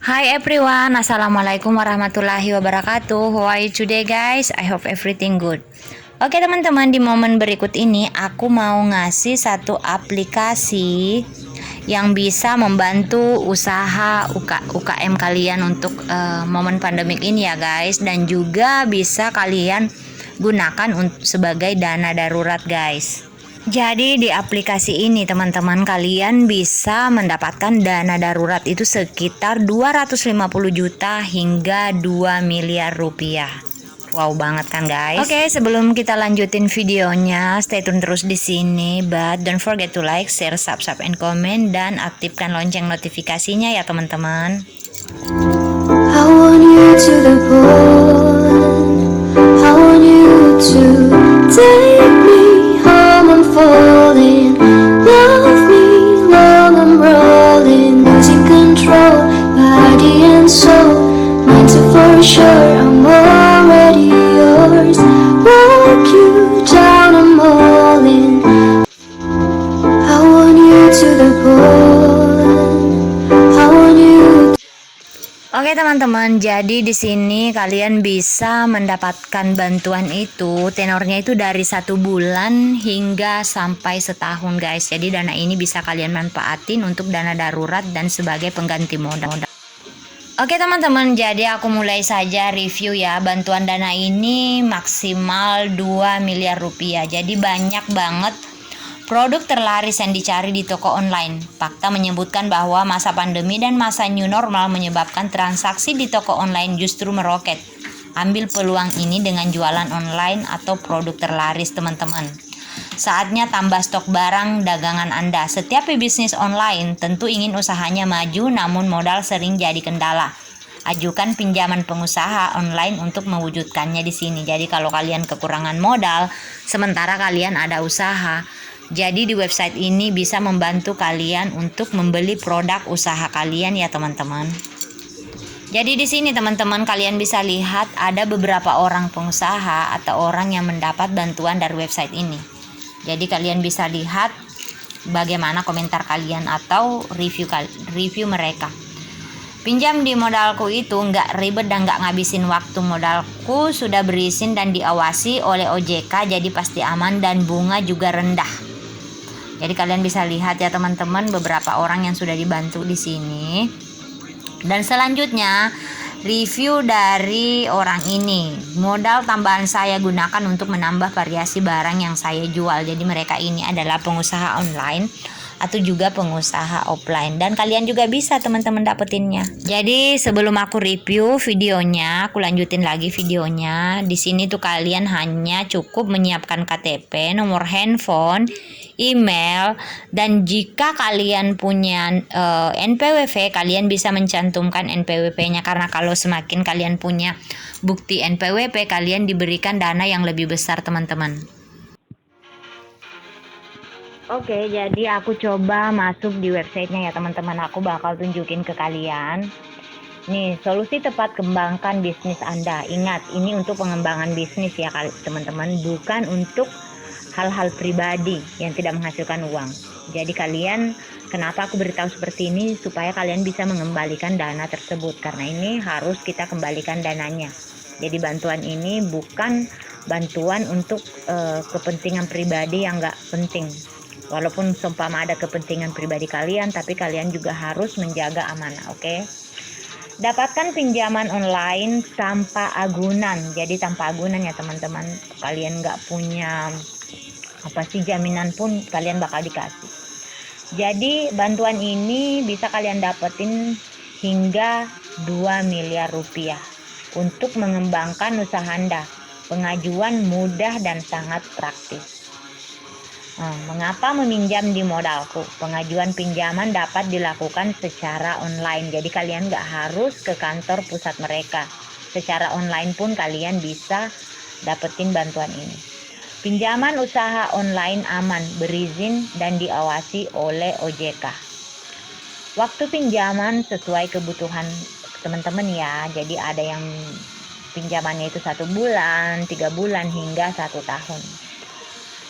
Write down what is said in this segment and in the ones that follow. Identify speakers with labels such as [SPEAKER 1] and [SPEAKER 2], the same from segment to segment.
[SPEAKER 1] Hi everyone, Assalamualaikum warahmatullahi wabarakatuh. How are you today guys? I hope everything good. Oke teman-teman, di momen berikut ini aku mau ngasih satu aplikasi yang bisa membantu usaha UKM kalian untuk momen pandemik ini ya guys. Dan juga bisa kalian gunakan sebagai dana darurat guys. Jadi di aplikasi ini teman-teman kalian bisa mendapatkan dana darurat itu sekitar 250 juta hingga 2 miliar rupiah. Wow banget kan guys? Oke, sebelum kita lanjutin videonya, stay tune terus di sini. But don't forget to like, share, subscribe, and comment, dan aktifkan lonceng notifikasinya ya teman-teman. I want you to the point. I want you to take me home. I'm falling. Love me long I'm rolling. Losing control, body and soul. Mind to for sure I'm already yours. Walk you down, I'm all in. I want you to the point. I want you. Oke teman-teman, jadi di sini kalian bisa mendapatkan bantuan itu, tenornya itu dari 1 bulan hingga sampai setahun guys. Jadi dana ini bisa kalian manfaatin untuk dana darurat dan sebagai pengganti modal. Oke teman-teman, jadi aku mulai saja review ya. Bantuan dana ini maksimal 2 miliar rupiah. Jadi banyak banget produk terlaris yang dicari di toko online. Fakta menyebutkan bahwa masa pandemi dan masa new normal menyebabkan transaksi di toko online justru meroket. Ambil peluang ini dengan jualan online atau produk terlaris teman-teman. Saatnya tambah stok barang dagangan Anda. Setiap bisnis online tentu ingin usahanya maju, namun modal sering jadi kendala. Ajukan pinjaman pengusaha online untuk mewujudkannya di sini. Jadi kalau kalian kekurangan modal, sementara kalian ada usaha, jadi di website ini bisa membantu kalian untuk membeli produk usaha kalian ya teman-teman. Jadi di sini teman-teman kalian bisa lihat ada beberapa orang pengusaha atau orang yang mendapat bantuan dari website ini. Jadi kalian bisa lihat bagaimana komentar kalian atau review mereka. Pinjam di modalku itu nggak ribet dan nggak ngabisin waktu. Modalku sudah berizin dan diawasi oleh OJK, jadi pasti aman dan bunga juga rendah. Jadi kalian bisa lihat ya teman-teman beberapa orang yang sudah dibantu di sini. Dan selanjutnya review dari orang ini. Modal tambahan saya gunakan untuk menambah variasi barang yang saya jual. Jadi mereka ini adalah pengusaha online atau juga pengusaha offline, dan kalian juga bisa teman-teman dapetinnya. Jadi sebelum aku review videonya, aku lanjutin lagi videonya. Di sini tuh kalian hanya cukup menyiapkan KTP, nomor handphone, email, dan jika kalian punya NPWP, kalian bisa mencantumkan NPWP-nya, karena kalau semakin kalian punya bukti NPWP, kalian diberikan dana yang lebih besar teman-teman. Oke, jadi aku coba masuk di websitenya ya teman-teman. Aku bakal tunjukin ke kalian. Nih, solusi tepat kembangkan bisnis Anda. Ingat, ini untuk pengembangan bisnis ya teman-teman, bukan untuk hal-hal pribadi yang tidak menghasilkan uang. Jadi kalian, kenapa aku beritahu seperti ini? Supaya kalian bisa mengembalikan dana tersebut, karena ini harus kita kembalikan dananya. Jadi bantuan ini bukan bantuan untuk kepentingan pribadi yang nggak penting. Walaupun seumpama ada kepentingan pribadi kalian, tapi kalian juga harus menjaga amanah, oke? Dapatkan pinjaman online tanpa agunan. Jadi tanpa agunan ya teman-teman. Kalian nggak punya jaminan pun kalian bakal dikasih. Jadi bantuan ini bisa kalian dapetin hingga 2 miliar rupiah untuk mengembangkan usaha Anda. Pengajuan mudah dan sangat praktis. Mengapa meminjam di modalku? Pengajuan pinjaman dapat dilakukan secara online. Jadi kalian nggak harus ke kantor pusat mereka. Secara online pun kalian bisa dapetin bantuan ini. Pinjaman usaha online aman, berizin, dan diawasi oleh OJK. Waktu pinjaman sesuai kebutuhan teman-teman ya. Jadi ada yang pinjamannya itu 1 bulan, 3 bulan, hingga 1 tahun.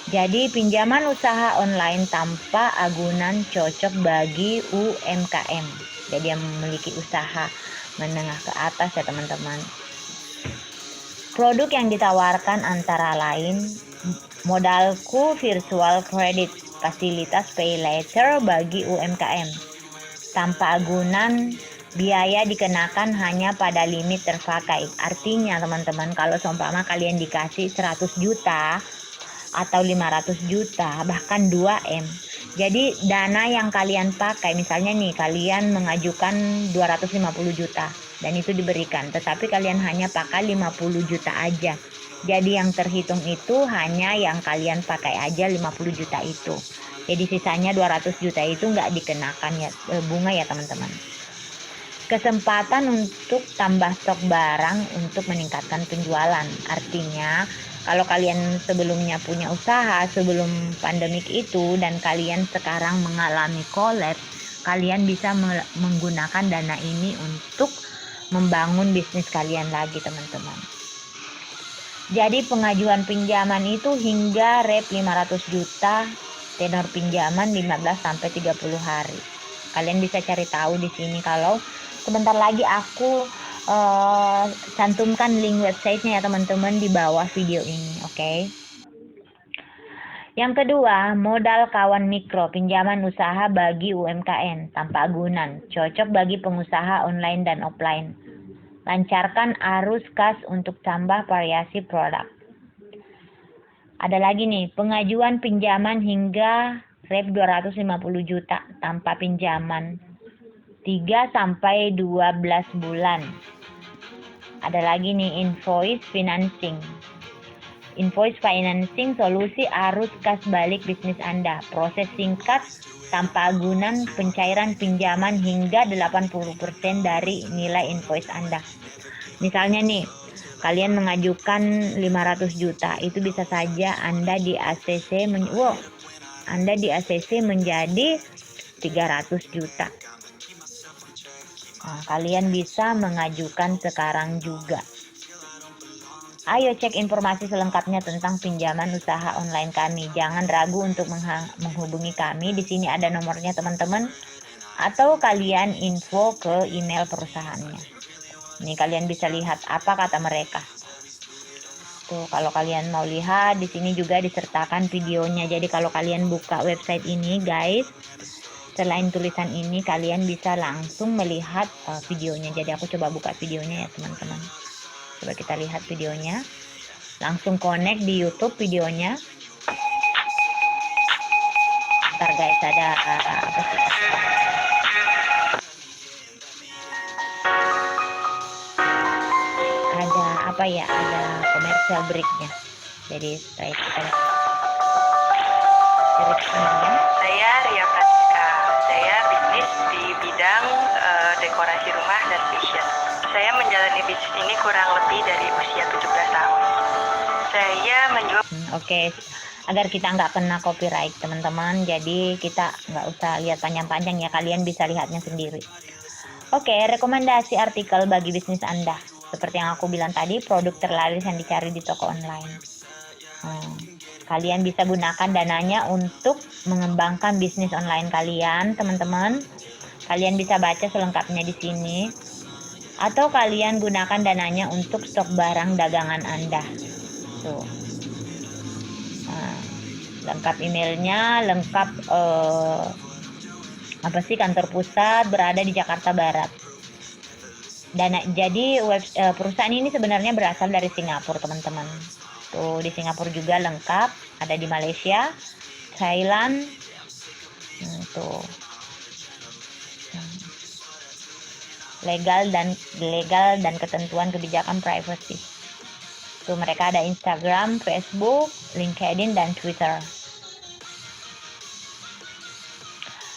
[SPEAKER 1] Jadi pinjaman usaha online tanpa agunan cocok bagi UMKM. Jadi yang memiliki usaha menengah ke atas ya teman-teman. Produk yang ditawarkan antara lain modalku virtual credit, fasilitas pay later bagi UMKM. Tanpa agunan, biaya dikenakan hanya pada limit terpakai. Artinya teman-teman, kalau seumpama kalian dikasih 100 juta atau 500 juta, bahkan 2M. Jadi dana yang kalian pakai, misalnya nih kalian mengajukan 250 juta dan itu diberikan, tetapi kalian hanya pakai 50 juta aja. Jadi yang terhitung itu hanya yang kalian pakai aja 50 juta itu. Jadi sisanya 200 juta itu nggak dikenakan ya bunga ya teman-teman. Kesempatan untuk tambah stok barang untuk meningkatkan penjualan. Artinya kalau kalian sebelumnya punya usaha sebelum pandemik itu dan kalian sekarang mengalami kolaps, kalian bisa menggunakan dana ini untuk membangun bisnis kalian lagi teman-teman. Jadi pengajuan pinjaman itu hingga rep 500 juta, tenor pinjaman 15 sampai 30 hari. Kalian bisa cari tahu di sini, kalau sebentar lagi aku cantumkan link websitenya ya teman-teman di bawah video ini, oke? Yang kedua, modal kawan mikro, pinjaman usaha bagi UMKM tanpa agunan, cocok bagi pengusaha online dan offline. Lancarkan arus kas untuk tambah variasi produk. Ada lagi nih, pengajuan pinjaman hingga rep 250 juta tanpa pinjaman 3 sampai 12 bulan. Ada lagi nih, invoice financing. Invoice financing solusi arus kas balik bisnis Anda. Proses singkat tanpa agunan, pencairan pinjaman hingga 80% dari nilai invoice Anda. Misalnya nih, kalian mengajukan 500 juta, itu bisa saja Anda di ACC Anda di ACC menjadi 300 juta. Nah, kalian bisa mengajukan sekarang juga. Ayo cek informasi selengkapnya tentang pinjaman usaha online kami. Jangan ragu untuk menghubungi kami. Di sini ada nomornya teman-teman. Atau kalian info ke email perusahaannya. Ini kalian bisa lihat apa kata mereka. Tuh, kalau kalian mau lihat di sini juga disertakan videonya. Jadi kalau kalian buka website ini, guys, selain tulisan ini kalian bisa langsung melihat videonya. Jadi aku coba buka videonya ya teman-teman. Coba kita lihat videonya. Langsung connect di YouTube videonya. Bentar guys, ada apa sih? Ada apa ya? Ada commercial breaknya. Jadi kita
[SPEAKER 2] Saya Ria Pratika. Saya bisnis di bidang dekorasi rumah dan fashion. Saya menjalani bisnis ini kurang lebih dari usia 17 tahun. Saya menjual
[SPEAKER 1] Oke. Agar kita nggak kena copyright teman-teman, jadi kita nggak usah lihat panjang-panjang ya, kalian bisa lihatnya sendiri. Oke, rekomendasi artikel bagi bisnis Anda. Seperti yang aku bilang tadi, produk terlaris yang dicari di toko online. Kalian bisa gunakan dananya untuk mengembangkan bisnis online kalian, teman-teman. Kalian bisa baca selengkapnya di sini. Atau kalian gunakan dananya untuk stok barang dagangan Anda. Tuh. Lengkap emailnya, lengkap kantor pusat berada di Jakarta Barat. Jadi perusahaan ini sebenarnya berasal dari Singapura teman-teman. Tuh, di Singapura juga lengkap, ada di Malaysia, Thailand. Tuh. Legal dan ketentuan kebijakan privacy. Tuh, mereka ada Instagram, Facebook, LinkedIn, dan Twitter.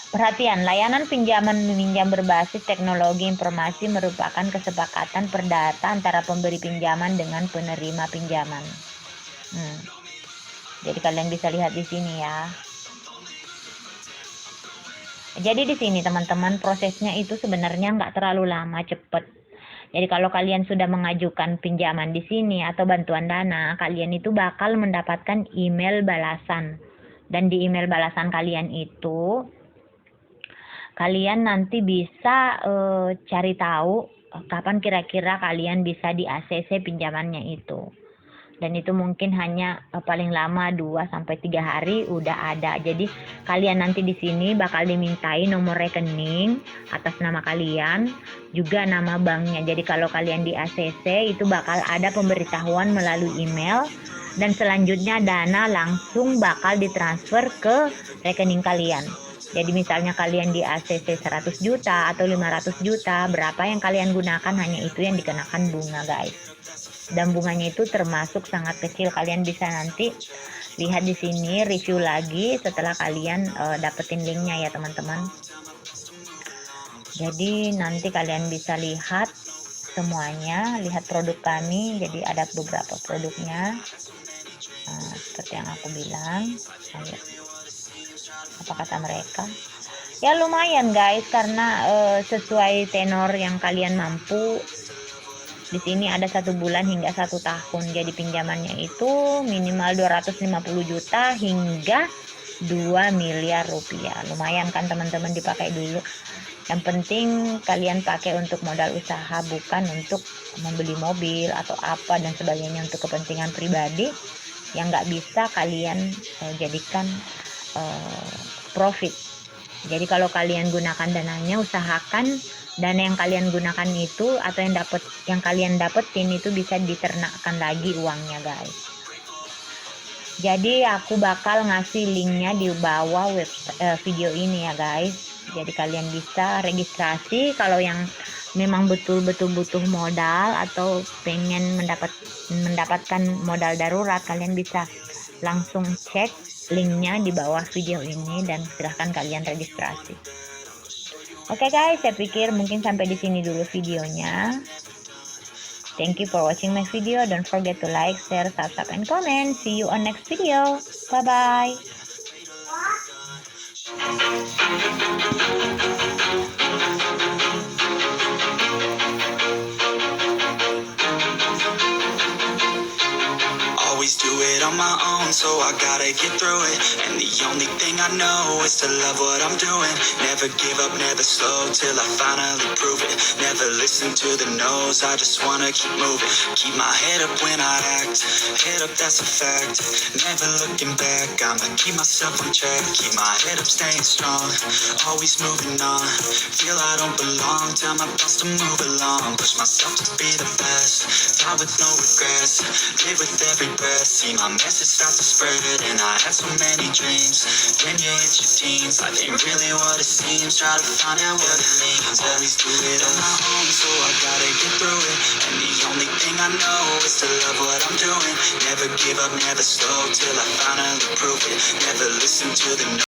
[SPEAKER 1] Perhatian, layanan pinjaman meminjam berbasis teknologi informasi merupakan kesepakatan perdata antara pemberi pinjaman dengan penerima pinjaman. Jadi kalian bisa lihat di sini ya. Jadi di sini teman-teman, prosesnya itu sebenarnya nggak terlalu lama, cepet. Jadi kalau kalian sudah mengajukan pinjaman di sini atau bantuan dana, kalian itu bakal mendapatkan email balasan. Dan di email balasan kalian itu kalian nanti bisa cari tahu kapan kira-kira kalian bisa di ACC pinjamannya itu. Dan itu mungkin hanya paling lama 2-3 hari udah ada. Jadi kalian nanti di sini bakal dimintai nomor rekening atas nama kalian, juga nama banknya. Jadi kalau kalian di ACC itu bakal ada pemberitahuan melalui email, dan selanjutnya dana langsung bakal ditransfer ke rekening kalian. Jadi misalnya kalian di ACC 100 juta atau 500 juta, berapa yang kalian gunakan hanya itu yang dikenakan bunga, guys. Dan bunganya itu termasuk sangat kecil. Kalian bisa nanti lihat di sini review lagi setelah kalian dapetin linknya ya teman-teman. Jadi nanti kalian bisa lihat semuanya, lihat produk kami. Jadi ada beberapa produknya, seperti yang aku bilang. Ayo. Apa kata mereka? Ya lumayan guys, karena sesuai tenor yang kalian mampu. Di sini ada 1 bulan hingga 1 tahun. Jadi pinjamannya itu minimal 250 juta hingga 2 miliar rupiah. Lumayan kan teman-teman, dipakai dulu. Yang penting kalian pakai untuk modal usaha, bukan untuk membeli mobil atau apa dan sebagainya, untuk kepentingan pribadi yang nggak bisa kalian jadikan profit. Jadi kalau kalian gunakan dananya, usahakan dana yang kalian gunakan itu atau yang kalian dapetin itu bisa diternakkan lagi uangnya guys. Jadi aku bakal ngasih linknya di bawah video ini ya guys. Jadi kalian bisa registrasi kalau yang memang betul-betul butuh modal atau pengen mendapatkan modal darurat. Kalian bisa langsung cek linknya di bawah video ini dan silahkan kalian registrasi. Oke guys, saya pikir mungkin sampai di sini dulu videonya. Thank you for watching my video. Don't forget to like, share, subscribe, and comment. See you on next video. Bye-bye.
[SPEAKER 3] Always do it on my own, so I gotta get through it. And the only thing I know is to love what I'm doing. Never give up, never slow, till I finally prove it. Never listen to the no's, I just wanna keep moving. Keep my head up when I act, head up, that's a fact. Never looking back, I'ma keep myself on track. Keep my head up, staying strong, always moving on. Feel I don't belong, tell my boss to move along. Push myself to be the best, die with no regrets. Live with every breath, see my message start to spread. And I had so many dreams, then you hit your teens. Life ain't really what it seems, try to find out what it means. Always do it on my own, so I gotta get through it. And the only thing I know is to love what I'm doing. Never give up, never slow, till I finally prove it. Never listen to the